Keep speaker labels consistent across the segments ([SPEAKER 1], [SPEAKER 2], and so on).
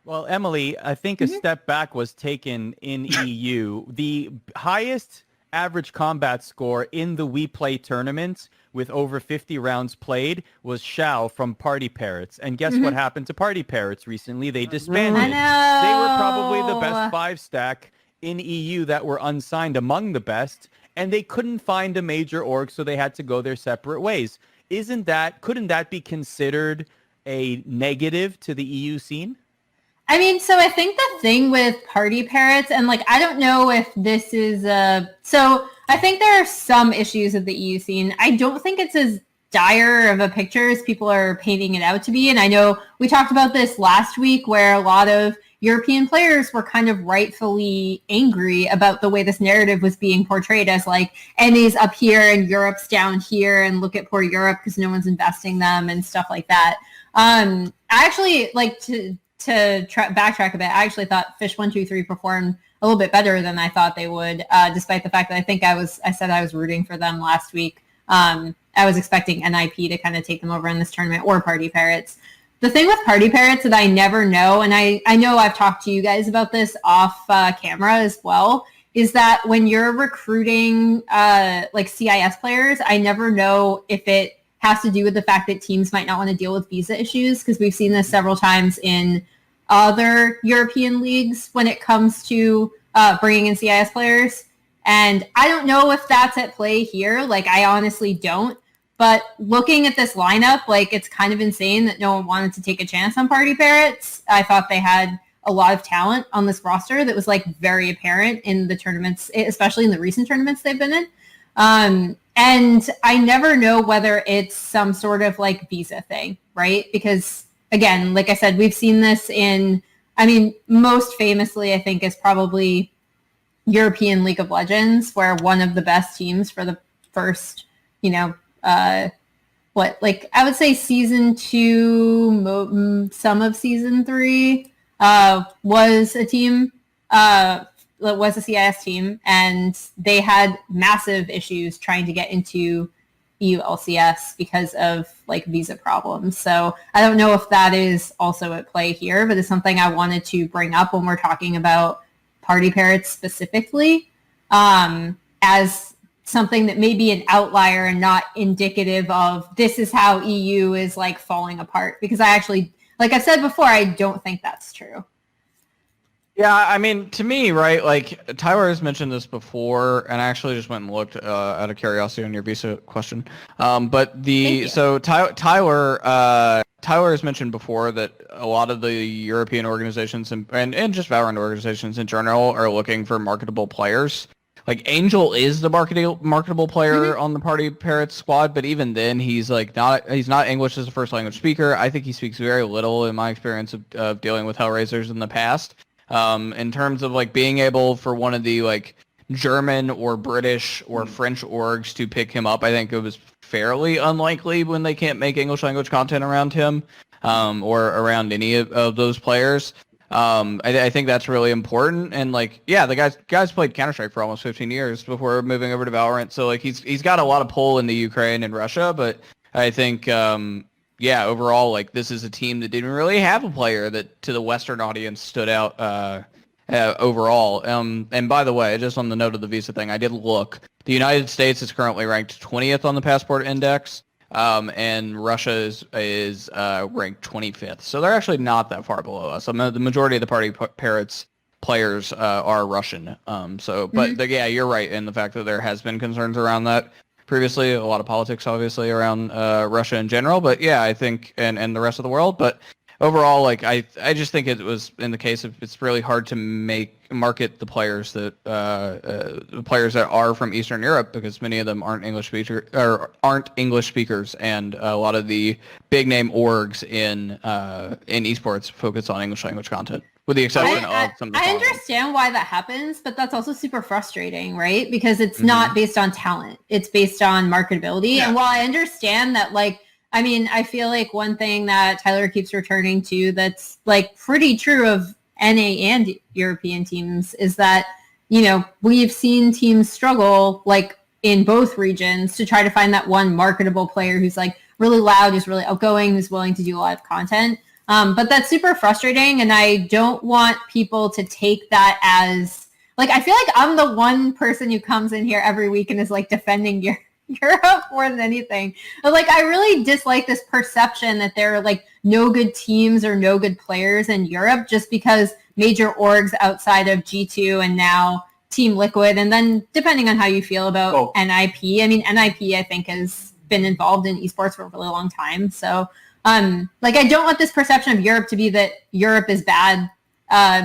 [SPEAKER 1] Well, Emily, I think a step back was taken in EU. The highest average combat score in the We Play tournament with over 50 rounds played was Xiao from Party Parrots. And guess what happened to Party Parrots recently? They disbanded.
[SPEAKER 2] I know.
[SPEAKER 1] They were probably the best 5-stack in EU that were unsigned, among the best, and they couldn't find a major org, so they had to go their separate ways. Couldn't that be considered a negative to the EU scene?
[SPEAKER 2] I mean, so I think the thing with Party Parrots, and like, I don't know if this is so I think there are some issues with the EU scene. I don't think it's as dire of a picture as people are painting it out to be. And I know we talked about this last week where a lot of European players were kind of rightfully angry about the way this narrative was being portrayed as like, NA's up here and Europe's down here and look at poor Europe because no one's investing them and stuff like that. I actually like to backtrack a bit. I actually thought Fish 123 performed a little bit better than I thought they would, despite the fact that I said I was rooting for them last week. I was expecting NIP to kind of take them over in this tournament, or Party Parrots. The thing with Party Parrots that I never know, and I know I've talked to you guys about this off camera as well, is that when you're recruiting like CIS players, I never know if it has to do with the fact that teams might not want to deal with visa issues, because we've seen this several times in other European leagues when it comes to bringing in CIS players. And I don't know if that's at play here. Like, I honestly don't. But looking at this lineup, like, it's kind of insane that no one wanted to take a chance on Party Parrots. I thought they had a lot of talent on this roster that was, like, very apparent in the tournaments, especially in the recent tournaments they've been in. And I never know whether it's some sort of, like, visa thing, right? Because, again, like I said, we've seen this in, I mean, most famously, I think, is probably European League of Legends, where one of the best teams for the first, I would say season 2, some of season 3, was a team, was a CIS team, and they had massive issues trying to get into EU LCS because of like visa problems. So I don't know if that is also at play here, but it's something I wanted to bring up when we're talking about Party Parrots specifically, as something that may be an outlier and not indicative of this is how EU is like falling apart. Because I actually, like I said before, I don't think that's true.
[SPEAKER 3] Yeah, I mean, to me, right, like, Tyler has mentioned this before, and I actually just went and looked out of curiosity on your visa question. So Tyler has mentioned before that a lot of the European organizations and just Valorant organizations in general are looking for marketable players. Like, Angel is the marketable player on the Party Parrots squad, but even then, he's not English as a first language speaker. I think he speaks very little in my experience of dealing with Hellraisers in the past. In terms of like being able for one of the like German or British or French orgs to pick him up, I think it was fairly unlikely when they can't make English language content around him, or around any of those players. I think that's really important. And like, yeah, the guys played Counter-Strike for almost 15 years before moving over to Valorant. So like he's got a lot of pull in the Ukraine and Russia, but I think, overall, like, this is a team that didn't really have a player that to the Western audience stood out overall. And by the way, just on the note of the visa thing, I did look. The United States is currently ranked 20th on the Passport Index, and Russia is ranked 25th. So they're actually not that far below us. The majority of the Party Parrots players are Russian. Yeah, you're right in the fact that there has been concerns around that. Previously, a lot of politics, obviously, around Russia in general, but yeah, I think, and the rest of the world. But overall, like, I just think it was in the case of it's really hard to market the players that are from Eastern Europe, because many of them aren't English speakers, and a lot of the big name orgs in esports focus on English language content. With the exception of some of the
[SPEAKER 2] I understand why that happens, but that's also super frustrating, right? Because it's not based on talent. It's based on marketability. Yeah. And while I understand that, like, I mean, I feel like one thing that Tyler keeps returning to that's, like, pretty true of NA and European teams is that, we've seen teams struggle, like, in both regions to try to find that one marketable player who's, like, really loud, who's really outgoing, who's willing to do live content. But that's super frustrating, and I don't want people to take that as, like, I feel like I'm the one person who comes in here every week and is, like, defending Europe more than anything. But, like, I really dislike this perception that there are, like, no good teams or no good players in Europe just because major orgs outside of G2 and now Team Liquid, and then depending on how you feel about NIP. I mean, NIP, I think, has been involved in esports for a really long time. So, like, I don't want this perception of Europe to be that Europe is bad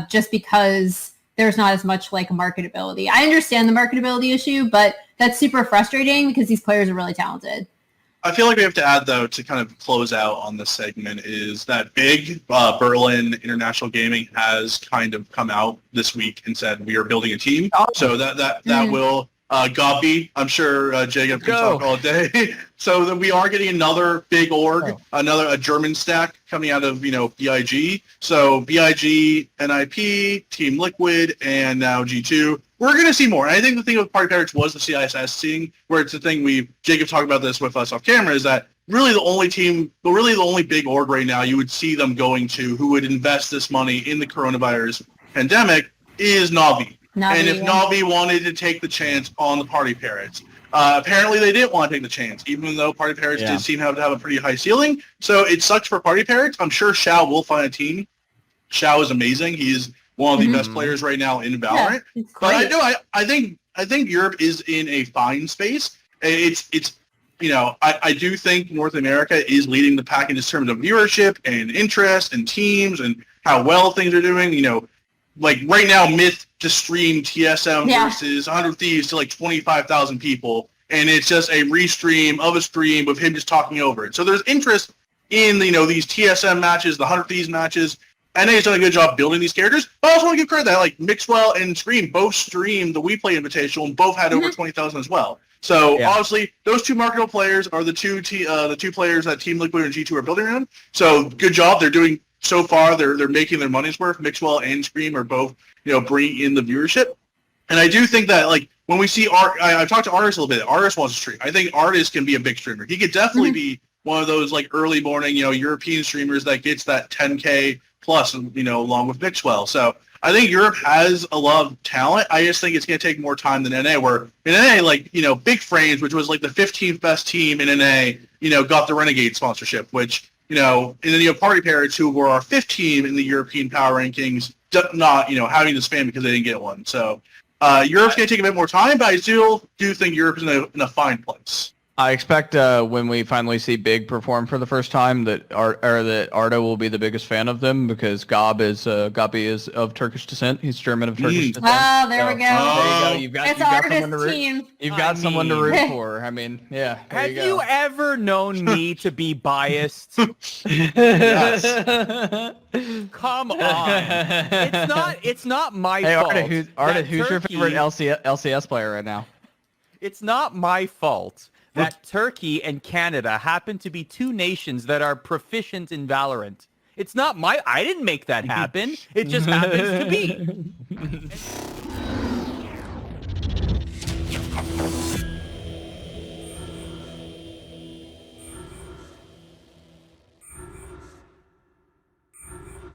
[SPEAKER 2] just because there's not as much, like, marketability. I understand the marketability issue, but that's super frustrating because these players are really talented.
[SPEAKER 4] I feel like we have to add, though, to kind of close out on this segment, is that big Berlin International Gaming has kind of come out this week and said we are building a team. So that will Gabi, I'm sure Jacob can talk all day. So that we are getting another big org, a German stack coming out of BIG. So BIG, NIP, Team Liquid, and now G2. We're going to see more. And I think the thing with PartyParrots was the CISS thing, where it's the thing Jacob talked about this with us off camera, is that really the only big org right now you would see them going to who would invest this money in the coronavirus pandemic is Na'Vi. And if Na'Vi wanted to take the chance on the PartyParrots, apparently they didn't want to take the chance, even though PartyParrots did seem to have a pretty high ceiling. So it sucks for PartyParrots. I'm sure Xiao will find a team. Xiao is amazing. He's one of the best players right now in Valorant.
[SPEAKER 2] Yeah,
[SPEAKER 4] but I think Europe is in a fine space. I do think North America is leading the pack in terms of viewership and interest and teams and how well things are doing. Like right now, Myth just streamed TSM versus 100 Thieves to like 25,000 people, and it's just a restream of a stream with him just talking over it. So there's interest in these TSM matches, the 100 Thieves matches. NA has done a good job building these characters. But I also want to give credit that like Mixwell and Scream both streamed the WePlay Invitational and both had over 20,000 as well. So obviously those two marketable players are the two players that Team Liquid and G2 are building around. So good job. They're doing so far. They're making their money's worth. Mixwell and Scream are both bringing in the viewership. And I do think that like when we see I've talked to Artis a little bit. Artis wants to stream. I think Artis can be a big streamer. He could definitely be one of those like early morning European streamers that gets that 10K plus, along with Mixwell. So I think Europe has a lot of talent. I just think it's going to take more time than NA, where in NA, like, Big Frames, which was like the 15th best team in NA, got the Renegade sponsorship, which, and then PartyParrots, who were our 5th team in the European power rankings, not, having to spam because they didn't get one. So Europe's going to take a bit more time, but I still do think Europe is in a fine place.
[SPEAKER 3] I expect when we finally see Big perform for the first time that Arda will be the biggest fan of them, because Gabi is of Turkish descent. He's German of Turkish descent.
[SPEAKER 2] Oh, there we go.
[SPEAKER 3] There you go. You've got someone to root.
[SPEAKER 2] Team.
[SPEAKER 3] You've got someone to root for. I mean, yeah.
[SPEAKER 1] Have you ever known me to be biased?
[SPEAKER 4] Yes.
[SPEAKER 1] Come on. It's not my fault.
[SPEAKER 3] Arda, who's your favorite LCS player right now?
[SPEAKER 1] It's not my fault that Turkey and Canada happen to be two nations that are proficient in Valorant. It's not I didn't make that happen. It just happens to be.